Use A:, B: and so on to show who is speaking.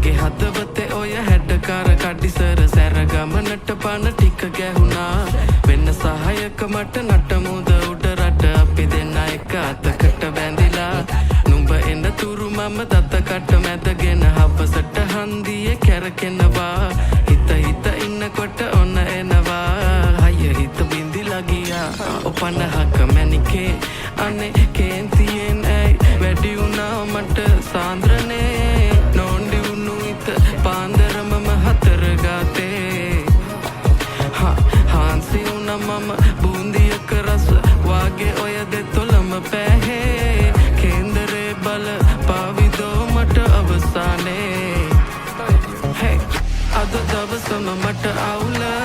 A: මගේ හදවතේ ඔය හැඩකාර කඩිසර සැර ගමනට පන ටික ගැහුණා වෙන්න සහයක මට නටමුද උඩ රට අපි දෙන්න එක අතකට බැඳිලා නුඹ එන්න තුරු මම දතකට මැදගෙන හවසට හන්දියේ කැරකෙනවා හිත හිත ඉන්නකොට ඔන්න එනවා හය හිත බින්දිලා ගියා ඔපනහක මැනිකේ අනේ කේන්තියෙන් ඇයි වැඩි වුණා මට සාන්ද්‍රනේ නොන්ඩි වුණු හිත පාන්දරම හතර ගාතේ හාන්සි වුණා මම බූන්දියක රස වාගේ ඔය දෙතොලම පැහේ කේන්දරේ බල පාවිදෝ මට අවසානේ අද දවසම මට අවුල